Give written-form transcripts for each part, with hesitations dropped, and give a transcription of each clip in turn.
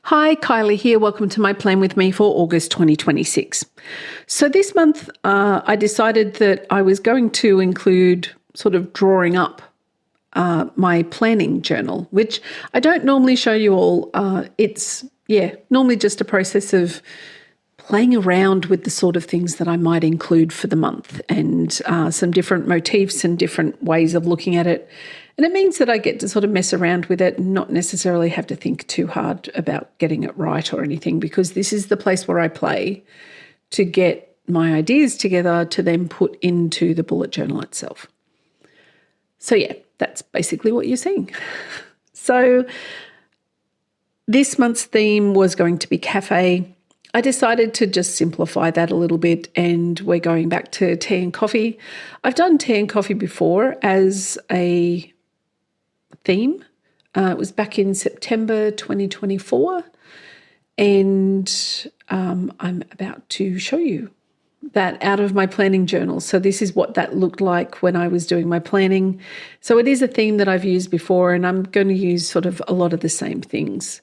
Hi, Kylie here. Welcome to my plan with me for August 2026. So this month I decided that I was going to include sort of drawing up my planning journal, which I don't normally show you all. It's normally just a process of playing around with the sort of things that I might include for the month and some different motifs and different ways of looking at it. And it means that I get to sort of mess around with it and not necessarily have to think too hard about getting it right or anything, because this is the place where I play to get my ideas together to then put into the bullet journal itself. So yeah, that's basically what you're seeing. So this month's theme was going to be cafe. I decided to just simplify that a little bit, and we're going back to tea and coffee. I've done tea and coffee before as a theme. It was back in September 2024, and I'm about to show you that out of my planning journal. So this is what that looked like when I was doing my planning. So it is a theme that I've used before, and I'm going to use sort of a lot of the same things.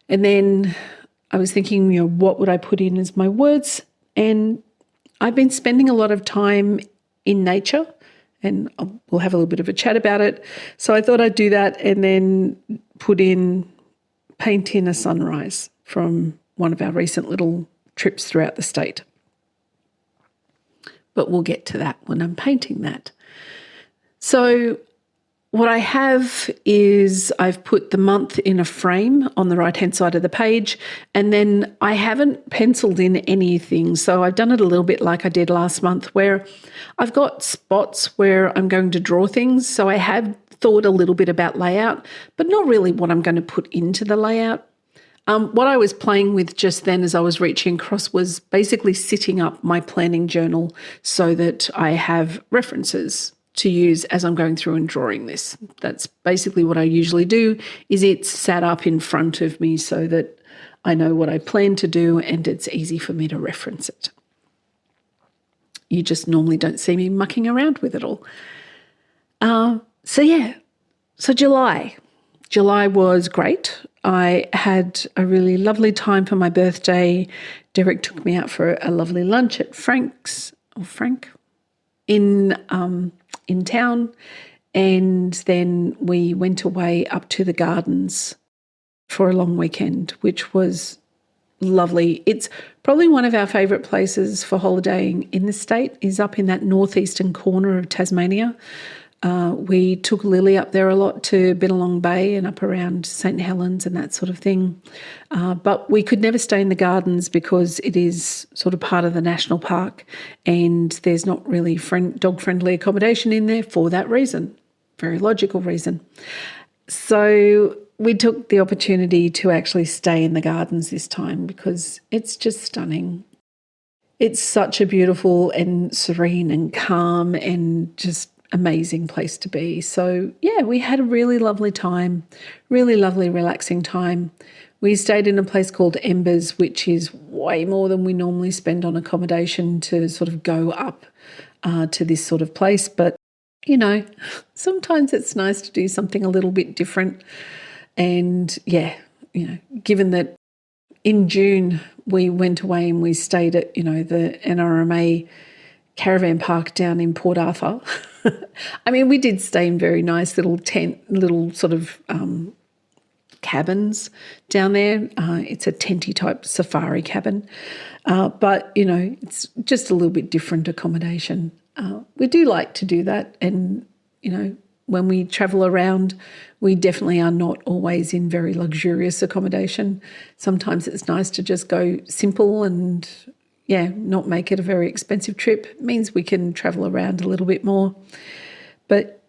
And then I was thinking, what would I put in as my words? And I've been spending a lot of time in nature, and we'll have a little bit of a chat about it. So I thought I'd do that and then paint in a sunrise from one of our recent little trips throughout the state. But we'll get to that when I'm painting that. So what I have is I've put the month in a frame on the right-hand side of the page, and then I haven't penciled in anything. So I've done it a little bit like I did last month, where I've got spots where I'm going to draw things. So I have thought a little bit about layout, but not really what I'm going to put into the layout. What I was playing with just then as I was reaching across was basically sitting up my planning journal so that I have references to use as I'm going through and drawing this. That's basically what I usually do, is it's sat up in front of me so that I know what I plan to do and it's easy for me to reference it. You just normally don't see me mucking around with it all. So July was great. I had a really lovely time for my birthday. Derek took me out for a lovely lunch at Frank in town, and then we went away up to the gardens for a long weekend, which was lovely. It's probably one of our favourite places for holidaying in the state, is up in that northeastern corner of Tasmania. We took Lily up there a lot to Bennelong Bay and up around St Helens and that sort of thing. But we could never stay in the gardens because it is sort of part of the national park, and there's not really dog-friendly accommodation in there for that reason. Very logical reason. So we took the opportunity to actually stay in the gardens this time because it's just stunning. It's such a beautiful and serene and calm and just amazing place to be. So yeah, we had a really lovely time, really lovely relaxing time. We stayed in a place called Embers, which is way more than we normally spend on accommodation to sort of go up to this sort of place. But sometimes it's nice to do something a little bit different. And given that in June we went away and we stayed at the NRMA caravan park down in Port Arthur. I mean, we did stay in very nice little sort of cabins down there. It's a tenty type safari cabin, but it's just a little bit different accommodation. We do like to do that, and when we travel around, we definitely are not always in very luxurious accommodation. Sometimes it's nice to just go simple and not make it a very expensive trip. It means we can travel around a little bit more. But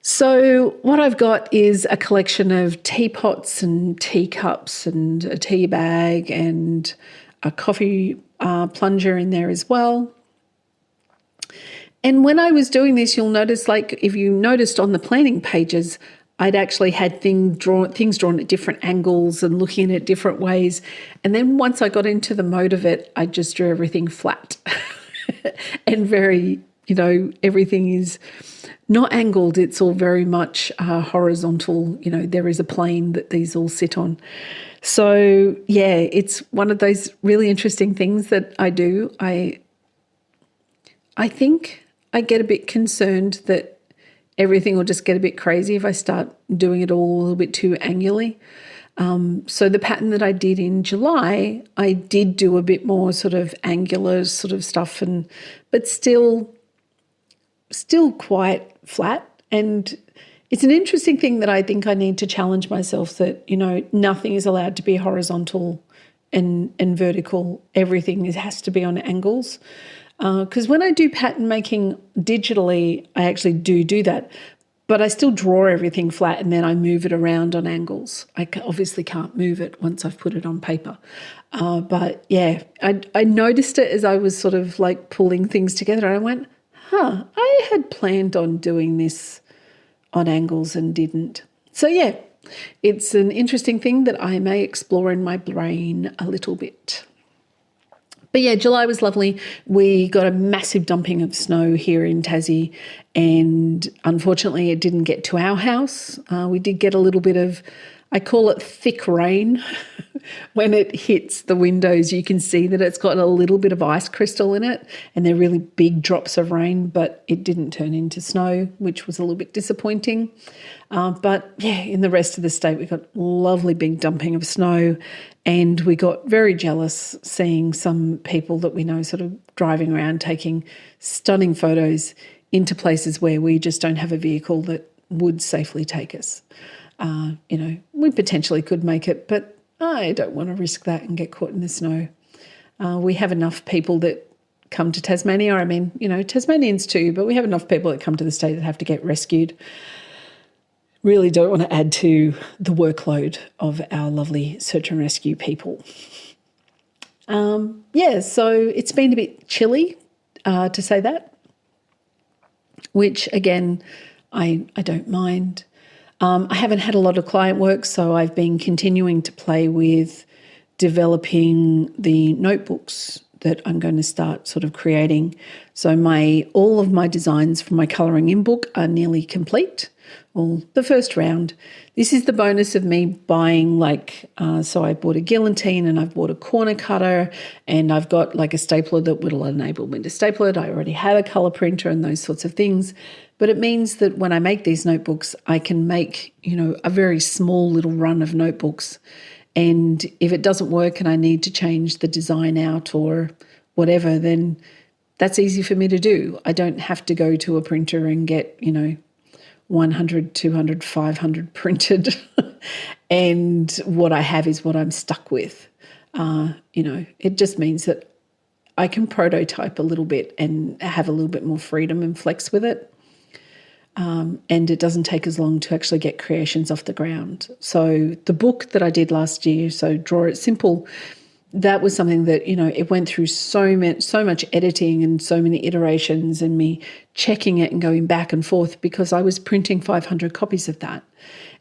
so what I've got is a collection of teapots and teacups and a tea bag and a coffee plunger in there as well. And when I was doing this, you'll notice, like if you noticed on the planning pages, I'd actually had things drawn at different angles and looking at it different ways. And then once I got into the mode of it, I just drew everything flat and very everything is not angled. It's all very much horizontal. There is a plane that these all sit on. So, yeah, it's one of those really interesting things that I do. I think I get a bit concerned that everything will just get a bit crazy if I start doing it all a little bit too angularly. So the pattern that I did in July, I did do a bit more sort of angular sort of stuff, but still quite flat. And it's an interesting thing that I think I need to challenge myself that, nothing is allowed to be horizontal and vertical. Everything has to be on angles. Because when I do pattern making digitally, I actually do that. But I still draw everything flat and then I move it around on angles. I obviously can't move it once I've put it on paper. But yeah, I noticed it as I was sort of like pulling things together. I went, I had planned on doing this on angles and didn't. So yeah, it's an interesting thing that I may explore in my brain a little bit. But yeah, July was lovely. We got a massive dumping of snow here in Tassie, and unfortunately it didn't get to our house. We did get a little bit of, I call it thick rain. When it hits the windows, you can see that it's got a little bit of ice crystal in it, and they're really big drops of rain, but it didn't turn into snow, which was a little bit disappointing. But yeah, in the rest of the state, we got lovely big dumping of snow, and we got very jealous seeing some people that we know sort of driving around taking stunning photos into places where we just don't have a vehicle that would safely take us. We potentially could make it, but I don't want to risk that and get caught in the snow. We have enough people that come to Tasmania. I mean, Tasmanians too, but we have enough people that come to the state that have to get rescued. Really don't want to add to the workload of our lovely search and rescue people. So it's been a bit chilly, to say that, which again, I don't mind. I haven't had a lot of client work, so I've been continuing to play with developing the notebooks that I'm going to start sort of creating. So all of my designs for my colouring in book are nearly complete. Well, the first round. This is the bonus of me buying so I bought a guillotine and I've bought a corner cutter and I've got like a stapler that will enable me to staple it. I already have a colour printer and those sorts of things. But it means that when I make these notebooks, I can make, a very small little run of notebooks. And if it doesn't work and I need to change the design out or whatever, then that's easy for me to do. I don't have to go to a printer and get, 100, 200, 500 printed. And what I have is what I'm stuck with. It just means that I can prototype a little bit and have a little bit more freedom and flex with it. And it doesn't take as long to actually get creations off the ground. So the book that I did last year, so Draw It Simple, that was something that, it went through so much editing and so many iterations and me checking it and going back and forth because I was printing 500 copies of that.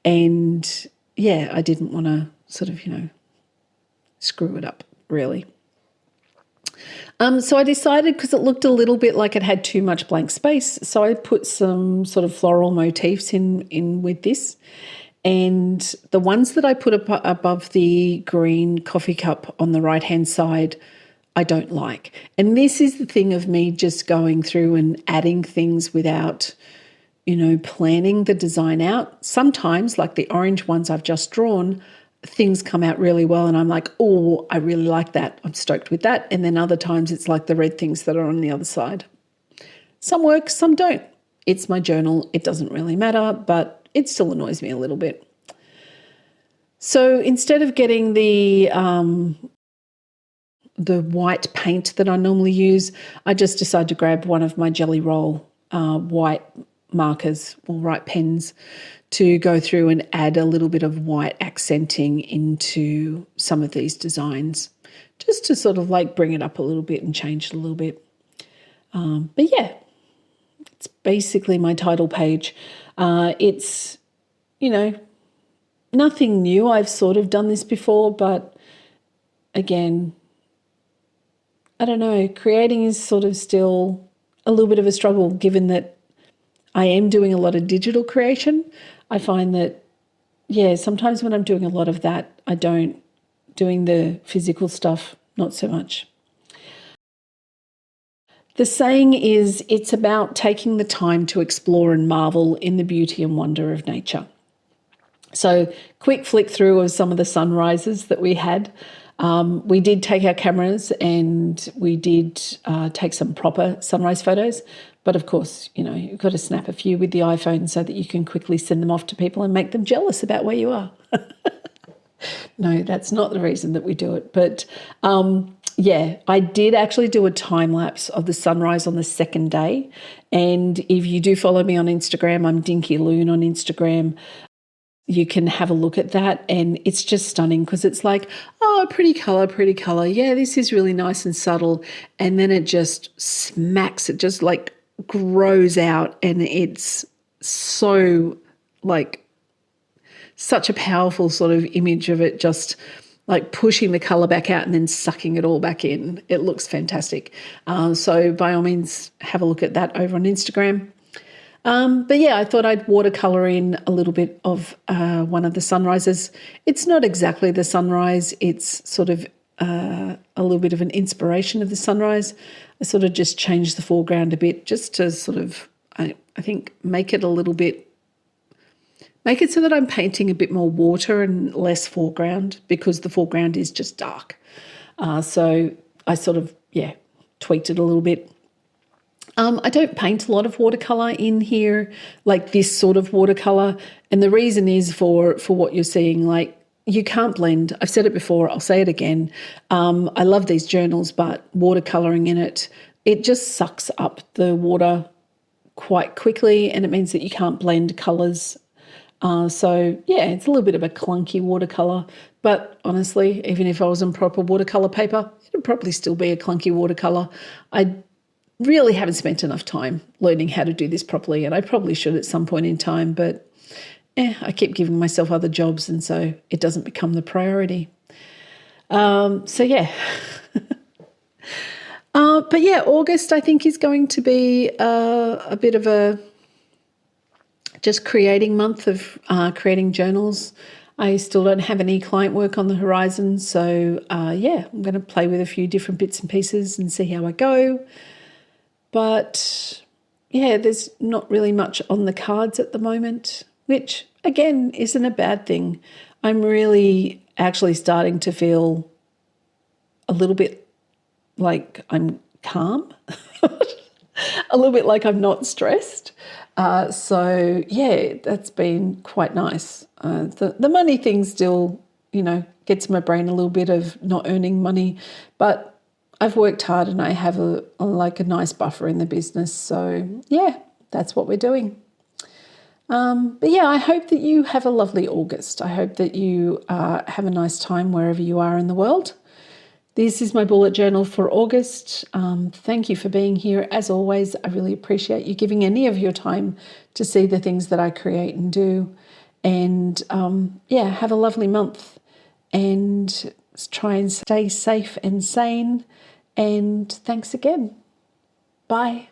And yeah, I didn't want to sort of, screw it up really. So I decided, because it looked a little bit like it had too much blank space, so I put some sort of floral motifs in with this. And the ones that I put above the green coffee cup on the right-hand side, I don't like. And this is the thing of me just going through and adding things without, planning the design out. Sometimes, like the orange ones I've just drawn, things come out really well and I'm like, oh, I really like that. I'm stoked with that. And then other times it's like the red things that are on the other side. Some work, some don't. It's my journal. It doesn't really matter, but it still annoys me a little bit. So instead of getting the white paint that I normally use, I just decided to grab one of my Jelly Roll white markers or white pens to go through and add a little bit of white accenting into some of these designs, just to sort of like bring it up a little bit and change it a little bit. But yeah, it's basically my title page. It's, nothing new. I've sort of done this before, but again, I don't know, creating is sort of still a little bit of a struggle given that I am doing a lot of digital creation. I find that, yeah, sometimes when I'm doing a lot of that, I don't, doing the physical stuff, not so much. The saying is, it's about taking the time to explore and marvel in the beauty and wonder of nature. So, quick flick through of some of the sunrises that we had. We did take our cameras and we did take some proper sunrise photos. But of course, you know, you've got to snap a few with the iPhone so that you can quickly send them off to people and make them jealous about where you are. No, that's not the reason that we do it. But yeah, I did actually do a time lapse of the sunrise on the second day. And if you do follow me on Instagram, I'm Dinky Loon on Instagram. You can have a look at that, and it's just stunning because it's like, oh, pretty color, pretty color. Yeah, this is really nice and subtle. And then it just smacks, it just like grows out, and it's so like such a powerful sort of image of it just like pushing the color back out and then sucking it all back in. It looks fantastic. So by all means, have a look at that over on Instagram. But yeah, I thought I'd watercolor in a little bit of one of the sunrises. It's not exactly the sunrise. It's sort of a little bit of an inspiration of the sunrise. I sort of just changed the foreground a bit just to sort of, I think, make it a little bit, make it so that I'm painting a bit more water and less foreground because the foreground is just dark. So I sort of, yeah, tweaked it a little bit. I don't paint a lot of watercolour in here, like this sort of watercolour. And the reason is for what you're seeing, like you can't blend. I've said it before, I'll say it again. I love these journals, but watercolouring in it, it just sucks up the water quite quickly and it means that you can't blend colours. So, yeah, it's a little bit of a clunky watercolour. But honestly, even if I was on proper watercolour paper, it would probably still be a clunky watercolour. I really haven't spent enough time learning how to do this properly, and I probably should at some point in time, but I keep giving myself other jobs, and so it doesn't become the priority. So yeah. But yeah, August I think is going to be a bit of a just creating month of creating journals. I still don't have any client work on the horizon, so yeah, I'm going to play with a few different bits and pieces and see how I go. But yeah, there's not really much on the cards at the moment, which again isn't a bad thing. I'm really actually starting to feel a little bit like I'm calm, a little bit like I'm not stressed. So yeah, that's been quite nice. The money thing still, you know, gets my brain a little bit of not earning money, but I've worked hard and I have a nice buffer in the business. So yeah, that's what we're doing. But yeah, I hope that you have a lovely August. I hope that you have a nice time wherever you are in the world. This is my bullet journal for August. Thank you for being here. As always, I really appreciate you giving any of your time to see the things that I create and do. And yeah, have a lovely month and try and stay safe and sane. And thanks again. Bye.